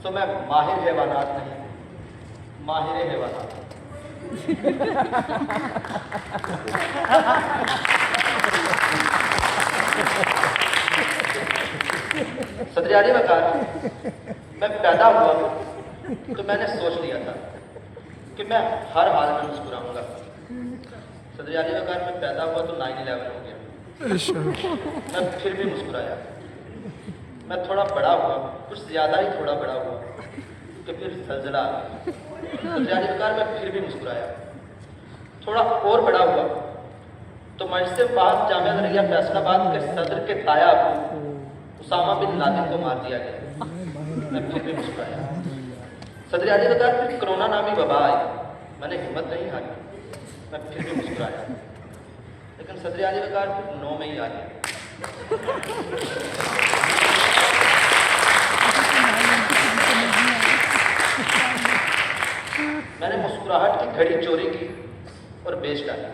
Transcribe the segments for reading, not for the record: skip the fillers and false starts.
सो मैं माहिर हैवानात नहीं, माहिर हैवानात। सदर आली वकार, मैं पैदा हुआ तो मैंने सोच लिया था कि मैं हर हाल में मुस्कुराऊंगा। सदर आली वकार, मैं पैदा हुआ तो 9/11 हो गया, मैं फिर भी मुस्कुराया। मैं थोड़ा बड़ा हुआ, कुछ ज़्यादा ही थोड़ा बड़ा हुआ कि फिर ज़लज़ला आ गया। सदर आली वकार, मैं फिर भी मुस्कुराया। थोड़ा और बड़ा हुआ तो मस्जिद पास जामिया नरिया फैसलाबाद के सदर के ताया उसामा बिन लादेन को मार दिया गया, मैं फिर भी मुस्कुराया। सदर आली वकार, फिर कोरोना नामी वबा आई, मैंने हिम्मत नहीं हारी, मैं फिर भी मुस्कुराया। लेकिन सदर आली वकार फिर 9 में ही आ गया। मैंने मुस्कुराहट की घड़ी चोरी की और बेच डाली।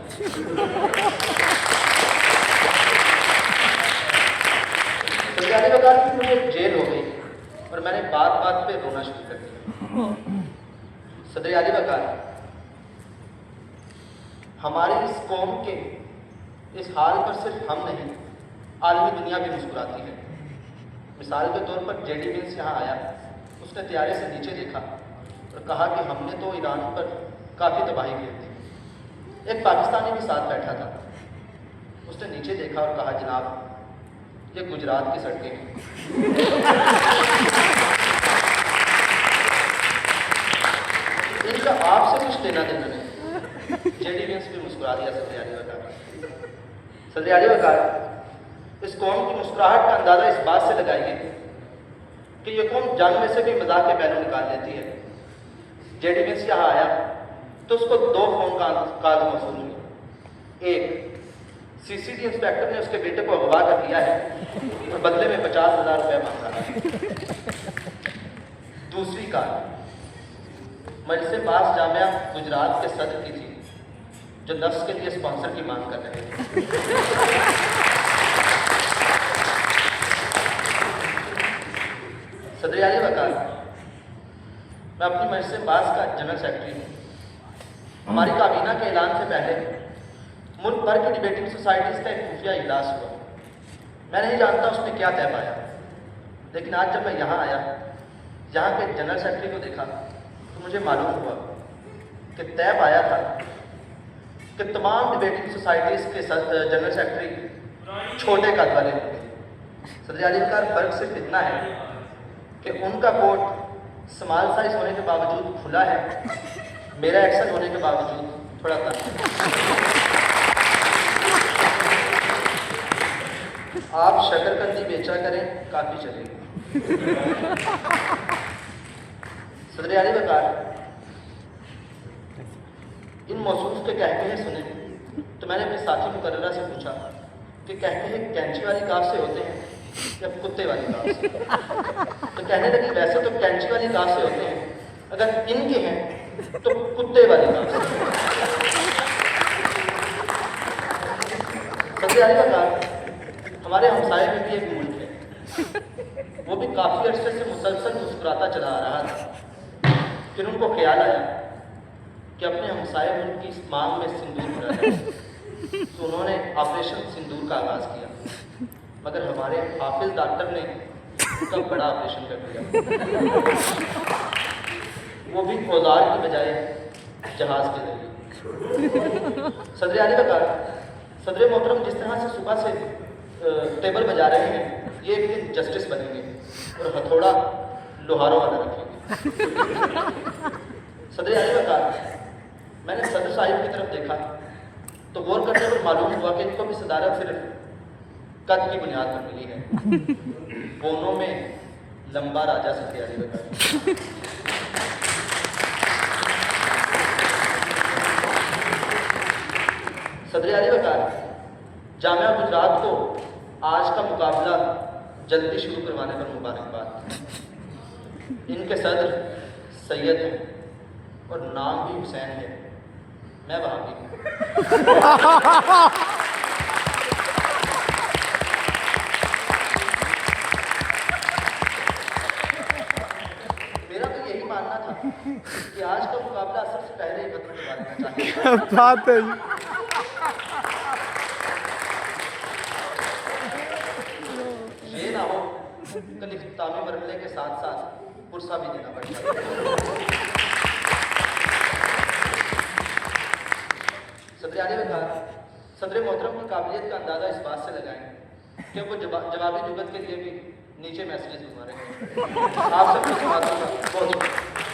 सदर आली वकार, फिर मुझे जेल हो गई और मैंने बात बात पे रोना शुरू कर दिया। सदर आली वकार, हमारी इस कौम के इस हाल पर सिर्फ हम नहीं, आलमी दुनिया भी मुस्कुराती है। मिसाल के तौर पर जेडी विंस यहाँ आया, उसने तैयारे से नीचे देखा और कहा कि हमने तो ईरान पर काफ़ी तबाही की थी। एक पाकिस्तानी भी साथ बैठा था, उसने नीचे देखा और कहा, जनाब ये गुजरात की सड़कें हैं। इनका आपसे कुछ लेना देना नहीं। जेडी विंस भी मुस्कुरा दिया सदर आली वकार। सदर आली वकार, इस कौम की मुस्कुराहट का अंदाजा इस बात से लगाइए कि ये कौम जंग में से भी मजाक के पहलू निकाल लेती है। जेडी विंस यहाँ आया तो उसको 2 फोन कॉल मौसूल हुई। एक, सीसीडी इंस्पेक्टर ने उसके बेटे को अगवा कर दिया है और बदले में 50,000 रुपया मांग रहा है। दूसरी कॉल मजलिस पास जामिया गुजरात के सदर की थी, जो नफ्स के लिए स्पॉन्सर की मांग कर रहे थे। सदर आली वकार, मैं अपनी मजलिस पास का जनरल सेक्रेटरी हूँ। हमारी काबीना के ऐलान से पहले मुल्क भर की डिबेटिंग सोसाइटीज़ का एक खुफिया इजलास हुआ। मैं नहीं जानता उसने क्या तय पाया, लेकिन आज जब मैं यहाँ आया, यहाँ के जनरल सेक्रेटरी को देखा तो मुझे मालूम हुआ कि तय पाया था कि तमाम डिबेटिंग सोसाइटीज़ के जनरल सेक्रेटरी छोटे कद वाले होंगे। सदर आली वकार, फ़र्क सिर्फ इतना है कि उनका कोट स्मॉल साइज होने के बावजूद खुला है, मेरा एक्शन होने के बावजूद थोड़ा कम। आप शकरकंदी बेचा करें, काफ़ी चलेगी। सदर आली वकार, इन मौसूफ के कहकहे सुने तो मैंने अपने साथी मुकर्ररा से पूछा कि कहकहे कैंची वाली गाफ से होते हैं या कुत्ते वाली गाफ से? तो कहने लगी, वैसे तो कैंची वाली गाफ से होते हैं, अगर इनके हैं तो कुत्ते वाली गाफ से। सदर आली वकार, हमारे हमसाये में भी एक मुल्क है, वो भी काफ़ी अरसे से मुसलसल मुस्कुराता चला आ रहा था। फिर उनको ख्याल आया कि अपने हमसाये मुल्क की इस मांग में सिंदूर भरा जाए, तो उन्होंने ऑपरेशन सिंदूर का आगाज़ किया। मगर हमारे हाफिज डॉक्टर ने उनका बड़ा ऑपरेशन कर दिया, वो भी औजार की बजाय जहाज़ के जरिए। सदर आली वकार, सदर मोहतरम जिस तरह से सुबह से टेबल बजा रहे हैं, ये एक दिन जस्टिस बनेंगे और हथौड़ा लोहारों वाला रखेंगे। सदर आली वकार, मैंने सदर साहिब की तरफ देखा तो गौर करने पर मालूम हुआ कि इनको भी सदारत सिर्फ कद की बुनियाद पर मिली है। बोनों में लंबा राजा सदर आली वकार। सदर आली वकार, जामिया गुजरात को आज का मुकाबला जल्दी शुरू करवाने पर मुबारकबाद। इनके सदर सैयद हैं और नाम भी हुसैन है, मैं वहाँ भी हूँ। कि आज का मुकाबला असर से पहले ही खत्म करवा देना चाहिए। क्या बात है। ये ना हो कल इख्तितामी मरहले के साथ साथ पुरसा भी देना पड़ता है। सदर आली वकार सदर मोहतरम की काबिलियत का अंदाजा इस बात से लगाएं कि वो जवाबी जुगत के लिए भी नीचे मैसेजेस घुमा रहे हैं। आप सबकी बातों का बहुत शुक्रिया।